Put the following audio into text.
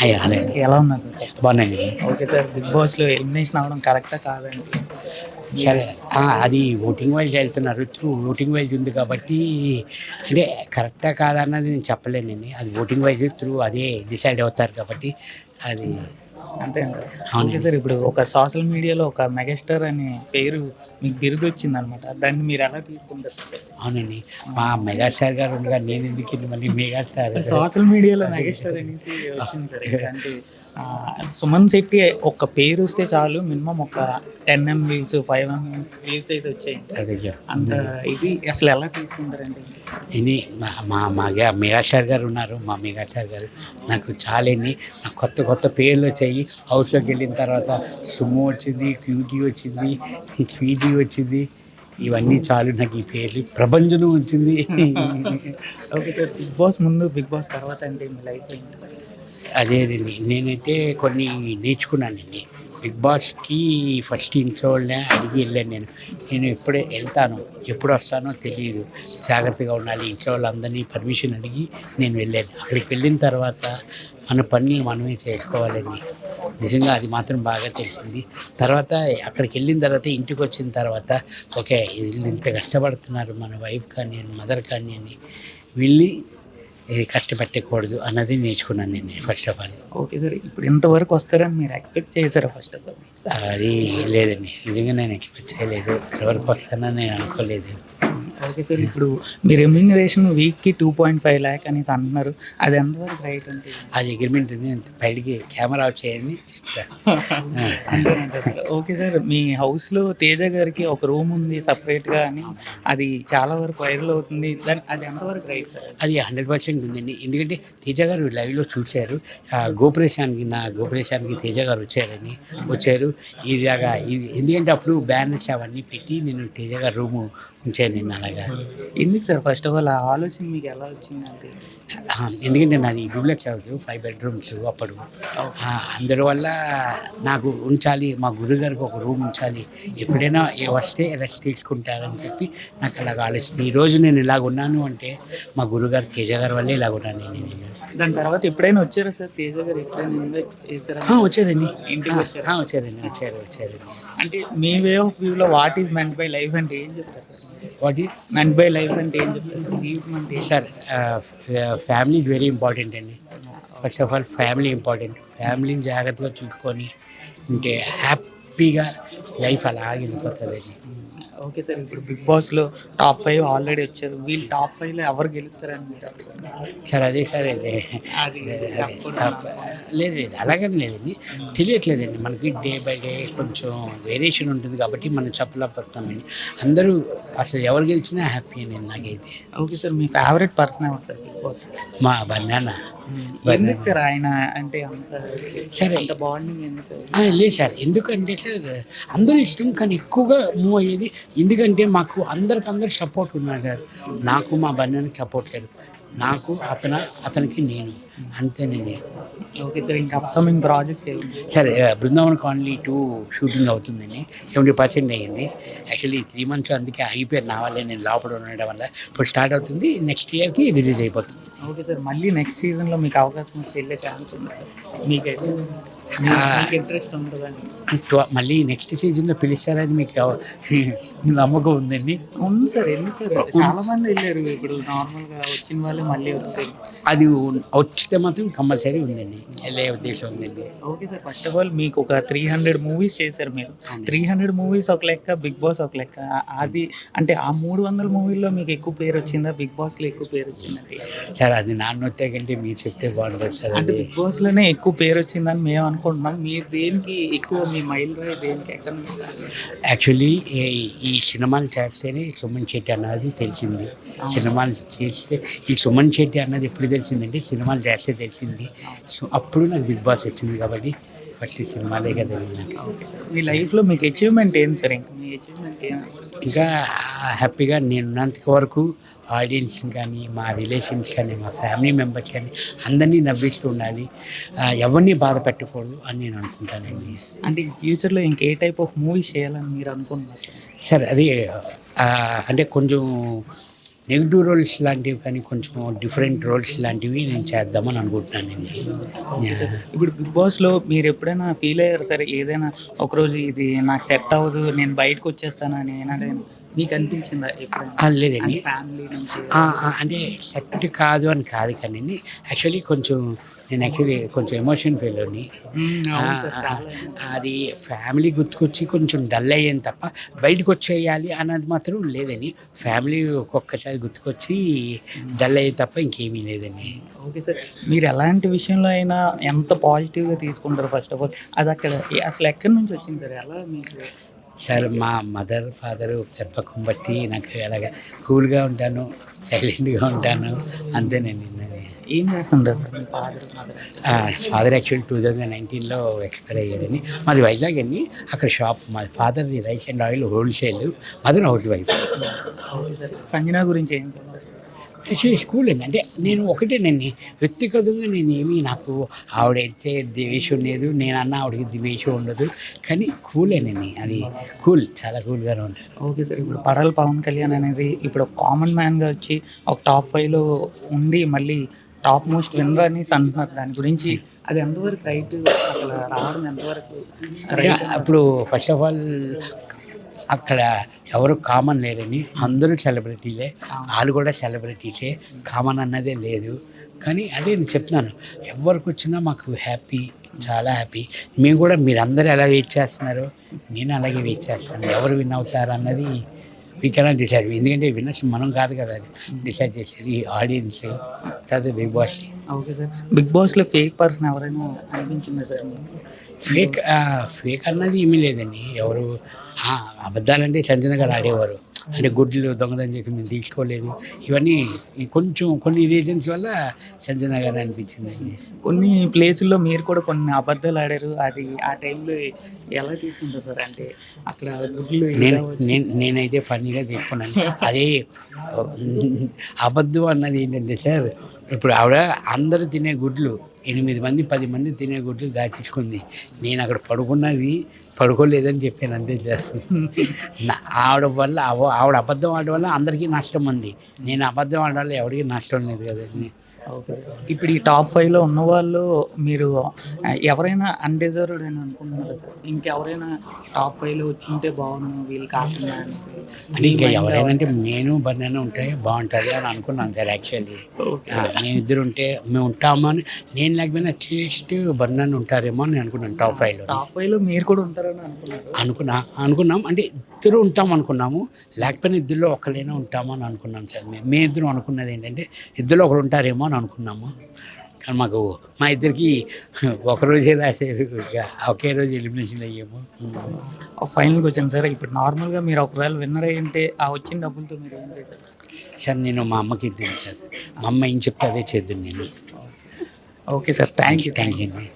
అలాగే ఎలా ఉన్నారు సార్? బాగున్నాయండి. ఓకే సార్, బిగ్ బాస్లో ఎలిమినేషన్ అవ్వడం కరెక్టా కాదండి? సరే అది ఓటింగ్ వైజ్ వెళ్తున్నారు. త్రూ ఓటింగ్ వైజ్ ఉంది కాబట్టి అంటే కరెక్టా కాదా అన్నది నేను చెప్పలేనండి. అది ఓటింగ్ వైజ్ త్రూ అదే డిసైడ్ అవుతారు కాబట్టి అది అంతే అంటారు. ఓకే అవునండి. సార్, ఇప్పుడు ఒక సోషల్ మీడియాలో ఒక మెగాస్టార్ అనే పేరు మీకు బిరుదు వచ్చిందనమాట. దాన్ని మీరు ఎలా తీసుకుంటారు సార్? అవునండి. మా మెగాస్టార్ గారు ఉండగా నేను ఎందుకు మళ్ళీ మెగాస్టార్ సోషల్ మీడియాలో మెగాస్టార్ అనేసి వచ్చింది సార్. అంటే సుమన్ శెట్టి ఒక పేరు వస్తే చాలు మినిమం ఒక 10 MVs 5 MVs వ్యూస్ అయితే వచ్చాయండి. అదే అంత ఇది అసలు ఎలా తీసుకుంటారండి? ఇది మా మెగాస్టార్ గారు ఉన్నారు. మా మెగాస్టార్ గారు నాకు చాలండి. నాకు కొత్త కొత్త పేర్లు వచ్చాయి. హౌస్లోకి వెళ్ళిన తర్వాత సుమో వచ్చింది, క్యూటీ వచ్చింది, స్వీటీ వచ్చింది. ఇవన్నీ చాలు నాకు ఈ పేర్లు. ప్రభంజనం వచ్చింది. ఓకే సార్, బిగ్ బాస్ ముందు బిగ్ బాస్ తర్వాత అంటే మీ లైఫ్ ఏంటి? అదేనండి. నేనైతే కొన్ని నేర్చుకున్నానండి. బిగ్ బాస్‌కి ఫస్ట్ ఇంట్లో వాళ్ళనే అడిగి వెళ్ళాను నేను. నేను ఎప్పుడే వెళ్తాను, ఎప్పుడు వస్తానో తెలీదు. జాగ్రత్తగా ఉండాలి. ఇంట్లో వాళ్ళందరినీ పర్మిషన్ అడిగి నేను వెళ్ళాను. అక్కడికి వెళ్ళిన తర్వాత మన పనులు మనమే చేసుకోవాలండి. నిజంగా అది మాత్రం బాగా తెలిసింది. తర్వాత అక్కడికి వెళ్ళిన తర్వాత ఇంటికి వచ్చిన తర్వాత ఓకే వీళ్ళు ఇంత కష్టపడుతున్నారు మన వైఫ్ కానీ, మదర్ కానీ అని వెళ్ళి కష్టపెట్టకూడదు అన్నది నేర్చుకున్నాను నేను first of all. Okay sir, ఇప్పుడు ఇంతవరకు వస్తారని మీరు ఎక్స్పెక్ట్ చేశారా ఫస్ట్ ఆఫ్ ఆల్? అది లేదండి. నిజంగా నేను ఎక్స్పెక్ట్ చేయలేదు. ఇక్కడి వరకు వస్తానని నేను అనుకోలేదు. ఓకే సార్, ఇప్పుడు మీ రెమ్యూనరేషన్ వీక్‌కి 2.5 లాక్ అనేసి అంటున్నారు. అది ఎంతవరకు రైట్ అంటే? అది అగ్రిమెంట్ ఉంది. బయటికి కెమెరా ఆఫ్ చేయండి చెప్తా. అంతేనంటారా? ఓకే సార్, మీ హౌస్‌లో తేజ గారికి ఒక రూమ్ ఉంది సెపరేట్‌గా అని అది చాలా వరకు వైరల్ అవుతుంది. అది ఎంతవరకు రైట్ సార్? అది 100% ఉందండి. ఎందుకంటే తేజ గారు లైవ్‌లో చూశారు. నా గోపురేశానికి తేజ గారు వచ్చారు. ఇలాగా ఇది ఎందుకంటే అప్పుడు బ్యానర్స్ అవన్నీ పెట్టి నేను తేజ గారి రూము ఉంచాను నేను అలాగా. ఎందుకు సార్ ఫస్ట్ ఆఫ్ ఆల్ ఆ ఆలోచన మీకు ఎలా వచ్చిందంటే? ఎందుకంటే నాది డూప్లెక్స్ హౌస్ 5 బెడ్రూమ్స్ అప్పుడు. అందువల్ల నాకు ఉంచాలి. మా గురుగారికి ఒక రూమ్ ఉంచాలి. ఎప్పుడైనా వస్తే రెస్ట్ తీసుకుంటారని చెప్పి నాకు అలాగ ఆలోచన. ఈరోజు నేను ఇలాగ ఉన్నాను అంటే మా గురుగారు తేజ గారి వల్లే ఇలాగ ఉన్నాను నేను. దాని తర్వాత ఎప్పుడైనా వచ్చారా సార్ తేజ గారు? ఎప్పుడైనా ఇన్వైట్ చేశారా? వచ్చారండి. ఇంటికి వచ్చారా? వచ్చారు. అంటే మీ వే ఆఫ్ వ్యూలో what is meant by life అంటే ఏం చెప్తారు sir? What is meant by life అంటే ఏం చెప్తారు? జీవితం అంటే ఏంటి? Sir family is very important అండి. First of all family important. ఫ్యామిలీని జాగ్రత్తగా చూసుకొని ఉంటే హ్యాపీగా లైఫ్ అలాగే వెళ్ళిపోతుందండి. ఓకే సార్, ఇప్పుడు బిగ్ బాస్లో టాప్ 5 ఆల్రెడీ వచ్చారు. వీళ్ళు టాప్ 5లో ఎవరు గెలుస్తారని మీరు అనుకుంటున్నారు? సార్ అదే సార్ అండి. అది లేదు అలాగని లేదండి. తెలియట్లేదండి మనకి డే బై డే కొంచెం వేరియేషన్ ఉంటుంది కాబట్టి మనం చెప్పలేకపోతున్నామండి. అందరూ అసలు ఎవరు గెలిచినా హ్యాపీ అండి నాకైతే. ఓకే సార్, మీ ఫేవరెట్ పర్సన్ ఎవరు సార్ బిగ్ బాస్? మా బనానా. ఎందుకు సార్ ఆయన అంటే అంత సరే అంత బాండింగ్ ఎందుకు? లేదు సార్. ఎందుకంటే సార్ అందరూ ఇష్టం కానీ ఎక్కువగా మూవ్ అయ్యేది ఎందుకంటే మాకు అందరికందరు సపోర్ట్ ఉన్నారు సార్. నాకు మా బనానాకి సపోర్ట్ లేదు. నాకు అతనికి నేను అంతేనండి. ఓకే సార్, ఇంకా అప్కమింగ్ ప్రాజెక్ట్స్ ఏమి? సరే బృందావన్ కాలనీ 2 షూటింగ్ అవుతుందండి. 70% అయ్యింది. యాక్చువల్లీ 3 months అందుకే అయిపోయారు నా వల్లే. నేను లోపల ఉండడం వల్ల ఇప్పుడు స్టార్ట్ అవుతుంది. నెక్స్ట్ ఇయర్కి రిలీజ్ అయిపోతుంది. ఓకే సార్, మళ్ళీ నెక్స్ట్ సీజన్లో మీకు అవకాశం వస్తే వెళ్ళే ఛాన్స్ ఉంది సార్? మీకైతే మీకు ఇంట్రెస్ట్ ఉంటుందండి? మళ్ళీ నెక్స్ట్ సీజన్లో పిలుస్తారని మీకు నమ్మకం ఉందండి? ఉంది సార్. ఎందుకు సార్? చాలా మంది వెళ్ళారు. ఇప్పుడు నార్మల్గా వచ్చిన వాళ్ళే మళ్ళీ వచ్చారు. అది వచ్చితే మాత్రం కంపల్సరీ ఉందండి. వెళ్ళే ఉద్దేశం ఉందండి. Okay sir, first of all మీకు ఒక 300 మూవీస్ చేశారు మీరు. 300 మూవీస్ ఒక లెక్క, బిగ్ బాస్ ఒక లెక్క. అది అంటే ఆ 300 మూవీల్లో మీకు ఎక్కువ పేరు వచ్చిందా, బిగ్ బాస్లో ఎక్కువ పేరు వచ్చిందంటే? సార్ అది నాన్నొత్తే కంటే మీరు చెప్తే బాగుంటుంది సార్. అంటే బిగ్ బాస్లోనే ఎక్కువ పేరు వచ్చిందని మేము అనుకుంటున్నాం. మీరు దేనికి ఎక్కువ, మీ మైల్ రాయి దేనికి ఎక్కడ నుంచి? యాక్చువల్లీ ఈ సినిమాలు చేస్తేనే సుమన్ శెట్టి అన్నది తెలిసింది. సినిమాలు చేస్తే ఈ సుమన్ శెట్టి అన్నది ఎప్పుడు తెలిసిందంటే సినిమాలు చేస్తే తెలిసింది. సో అప్పుడు నాకు బిగ్ బాస్ వచ్చింది కాబట్టి ఫస్ట్ సినిమాలే కదా నాకు. మీ లైఫ్లో మీకు అచీవ్మెంట్ ఏంటి సార్? ఇంకా మీ అచీవ్మెంట్ ఏంటి? ఇంకా హ్యాపీగా నేనున్నంత వరకు ఆడియన్స్ని కానీ, మా రిలేషన్స్ కానీ, మా ఫ్యామిలీ మెంబర్స్ కానీ అందరినీ నవ్విస్తూ ఉండాలి. ఎవరిని బాధ పెట్టకూడదు అని నేను అనుకుంటానండి. అంటే ఫ్యూచర్లో ఇంకే టైప్ ఆఫ్ మూవీస్ చేయాలని మీరు అనుకుంటున్నారు? సార్ అది అంటే కొంచెం నెగిటివ్ రోల్స్ లాంటివి కానీ కొంచెం డిఫరెంట్ రోల్స్ లాంటివి నేను చేద్దామని అనుకుంటున్నానండి. ఇప్పుడు బిగ్ బాస్లో మీరు ఎప్పుడైనా ఫీల్ అయ్యారు సరే ఏదైనా ఒకరోజు ఇది నాకు సెట్ అవ్వదు నేను బయటకు వచ్చేస్తానని ఏనాడైనా మీకు అనిపించిందా ఎప్పుడైనా లేదండి. ఫ్యామిలీ నుంచి అంటే సెట్ కాదు అని కాదు కానీ యాక్చువల్లీ నేను యాక్చువల్లీ కొంచెం ఎమోషన్ ఫీల్ అని అవును సార్, చాలా. అది ఫ్యామిలీ గుర్తుకొచ్చి కొంచెం డల్ అయ్యాను తప్ప బయటకు వచ్చేయాలి అన్నది మాత్రం లేదని. ఫ్యామిలీ ఒక్కొక్కసారి గుర్తుకొచ్చి డల్ అయ్యే తప్ప ఇంకేమీ లేదండి. ఓకే సార్, మీరు ఎలాంటి విషయంలో అయినా ఎంత పాజిటివ్గా తీసుకుంటారు ఫస్ట్ ఆఫ్ ఆల్ అది అక్కడ అసలు ఎక్కడి నుంచి వచ్చింది సార్ ఎలా మీకు సార్ మా మదర్ ఫాదరు పెంపకం బట్టి నాకు అలాగా కూల్గా ఉంటాను, సైలెంట్గా ఉంటాను, అంతేనండి. ఏం చేస్తుంటారు సార్ మీ ఫాదర్ మదర్ ఫాదర్ యాక్చువల్ 2019లో ఎక్స్పైర్ అయ్యారని. మాది వైజాగ్ అండి. అక్కడ షాప్ మా ఫాదర్ది rice and oil wholesale, mother housewife. Sanjana గురించి ఏం చెప్తారు యాక్చువల్లీ స్కూల్ అండి. అంటే నేను ఒకటేనండి, వ్యక్తిగతంగా నేనేమి నాకు ఆవిడైతే ద్వేషం లేదు, నేనన్నా ఆవిడకి ద్వేషం ఉండదు, కానీ కూలేనండి. అది కూల్, చాలా కూల్గానే ఉంటారు. ఓకే సార్, ఇప్పుడు పడాల పవన్ కళ్యాణ్ అనేది ఇప్పుడు ఒక కామన్ మ్యాన్గా వచ్చి ఒక టాప్ 5లో ఉండి మళ్ళీ టాప్ మోస్ట్ విన్నర్ అని అంటున్నారు. దాని గురించి అది ఎంతవరకు రైట్, అసలు రావడం ఎంతవరకు రైట్? అప్పుడు ఫస్ట్ ఆఫ్ ఆల్ అక్కడ ఎవరు కామన్ లేరని, అందరూ సెలబ్రిటీలే, వాళ్ళు కూడా సెలబ్రిటీసే, కామన్ అన్నదే లేదు. కానీ అదే నేను చెప్తున్నాను, ఎవరికి వచ్చినా మాకు హ్యాపీ, చాలా హ్యాపీ. మేము కూడా మీరందరూ ఎలా వెయిట్ చేస్తున్నారో నేను అలాగే వెయిట్ చేస్తాను. ఎవరు విన్ అవుతారు అన్నది వీ కెనాట్ డిసైడ్, ఎందుకంటే విన్నర్స్ మనం కాదు కదా డిసైడ్ చేసేది, ఆడియన్స్, తర్వాత big boss. Okay sir, big బాస్లో ఫేక్ పర్సన్ ఎవరైనా అనిపించిందా సార్ మీకు? ఫేక్ అన్నది ఏమీ లేదండి. ఎవరు అబద్ధాలంటే సంజన గారు ఆడేవారు, అంటే గుడ్లు దొంగతనం చేసి మేము తీసుకోలేదు, ఇవన్నీ కొన్ని రీజన్స్ వల్ల సంజన గారు అనిపించిందండి. కొన్ని ప్లేసుల్లో మీరు కూడా కొన్ని అబద్ధాలు ఆడారు, అది ఆ టైంలో ఎలా తీసుకుంటారు సార్? అంటే అక్కడ గుడ్లు నేనైతే ఫన్నీగా తీసుకున్నాను. అదే అబద్ధం అన్నది ఏంటంటే సార్, ఇప్పుడు ఆవిడ అందరూ తినే గుడ్లు 8 మంది 10 మంది తినే గుడ్లు దాచేసుకుంది. నేను అక్కడ పడుకోలేదని చెప్పాను, అంతే సార్. ఆవిడ వల్ల ఆవిడ అబద్ధం ఆడడం వల్ల అందరికీ నష్టం ఉంది, నేను అబద్ధం ఆడడం వల్ల ఎవరికీ నష్టం లేదు కదండి. ఓకే, ఇప్పుడు ఈ టాప్ 5లో ఉన్న వాళ్ళు మీరు ఎవరైనా అన్డిజర్వ్డ్ అని అనుకుంటున్నారు సార్? ఇంకెవరైనా టాప్ 5లో వచ్చింటే బాగుండు వీళ్ళు కాకుండా అంటే ఇంకా ఎవరైనా అంటే నేను బర్నైనా ఉంటే బాగుంటుంది అని అనుకున్నాను సార్. యాక్చువల్లీ మేమిద్దరు ఉంటే మేము ఉంటామని, నేను లేకపోయినా అట్లీస్ట్ బర్నైనా ఉంటారేమో అని అనుకున్నాను. టాప్ 5లో మీరు కూడా ఉంటారని అనుకున్నాం. అంటే ఇద్దరు ఉంటాం అనుకున్నాము, లేకపోయినా ఇద్దరులో ఒకరైనా ఉంటామని అనుకున్నాం సార్. మేము ఇద్దరు అనుకున్నది ఏంటంటే ఇద్దరులో ఒకరు ఉంటారేమో అని అనుకున్నాము. కానీ మా ఇద్దరికి ఒకరోజే రాశారు, ఒకే రోజు ఎలిమినేషన్ అయ్యాము. ఫైనల్కి వచ్చాను సార్. ఇప్పుడు నార్మల్గా మీరు ఒకవేళ విన్నర్ అయ్యి ఉంటే ఆ వచ్చిన డబ్బులతో మీరు ఏం చేస్తారు సార్? నేను మా అమ్మకి ఇద్దాను సార్, మా అమ్మ ఏం చెప్తే అదే చేద్దాను నేను. ఓకే సార్, థ్యాంక్ యూ అండి.